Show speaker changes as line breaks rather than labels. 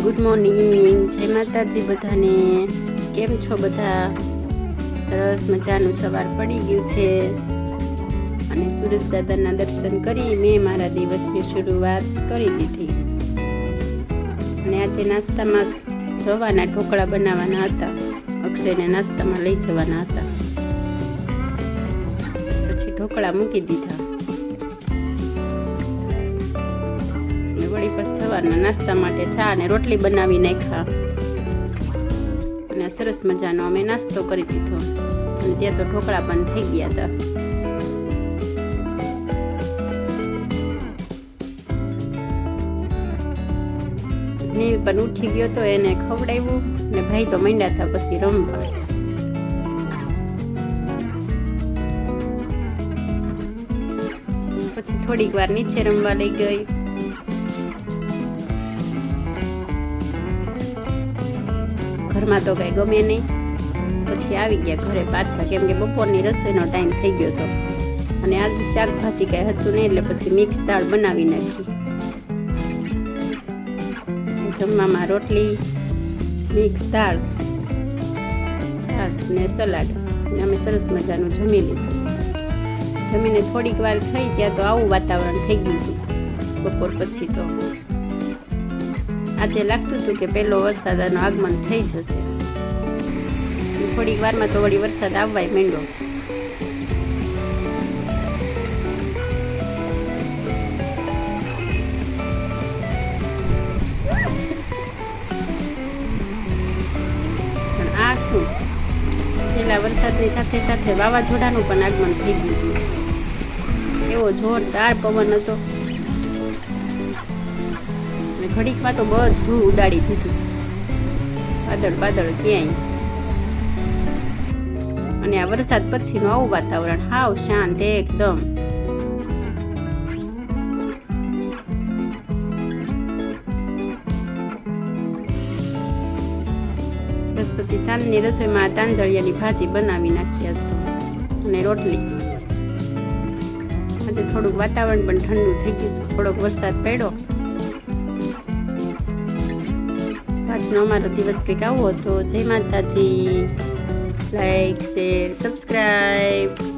Good morning, જય માતાજી બધાને. કેમ છો બધા? સરસ મજાનું સવાર પડી ગયું છે અને સૂરજ દાદાના દર્શન કરી મેં મારા દિવસની શરૂઆત કરી દીધી. અને આજે નાસ્તામાં રવાના ઢોકળા બનાવવાના હતા. અક્ષયને નાસ્તામાં લઈ જવાના હતા. પછી ઢોકળા મૂકી દીધા. વળી પછી સવારના નાસ્તા માટે ચા અને રોટલી બનાવી નાખ્યા અને સરસ મજાનો અમે નાસ્તો કરી દીધો. અને ત્યાં તો ઢોકળા પણ થઈ ગયા હતા. નીલ પણ ઉઠી ગયો તો એને ખવડાવ્યું ને ભાઈ તો માંડ્યા હતા પછી રમવા. પછી થોડીક વાર નીચે રમવા લઈ ગઈ. ઘરમાં તો કઈ ગમે નહીં. પછી આવી ગયા ઘરે પાછા, કેમ કે બપોરની રસોઈનો ટાઈમ થઈ ગયો હતો અને આજ શાકભાજી કઈ હતું નહીં, એટલે પછી મિક્સ દાળ બનાવી નાખી. જમવામાં રોટલી, મિક્સ દાળ, છાશ ને સલાડ. અમે સરસ મજાનું જમી લીધું. જમીને થોડીક વાર થઈ ત્યાં તો આવું વાતાવરણ થઈ ગયું હતું બપોર પછી. તો આજે લાગતું હતું કે પહેલો વરસાદનું આગમન થઈ જશે. થોડીક વારમાં તો વળી વરસાદ આવવાય માંડ્યો. પણ આ શું, છેલ્લા વરસાદની સાથે સાથે વાવાઝોડાનું પણ આગમન થઈ ગયું હતું. એવો જોરદાર પવન હતો. ઘડીકમાં તો બધું ઉડાડી દીધું, વાદળ ક્યાંય. અને આ વરસાદ પછીનું આવું વાતાવરણ, હાવ શાંત એકદમ. બસ પછી સાંજની રસોઈમાં તાંજળિયાની ભાજી બનાવી નાખી હશે અને રોટલી. આજે થોડુંક વાતાવરણ પણ ઠંડુ થઈ ગયું, થોડોક વરસાદ પડ્યો. આજનો અમારો દિવસ કંઈક આવો હતો. જય માતાજી. Like, share, subscribe.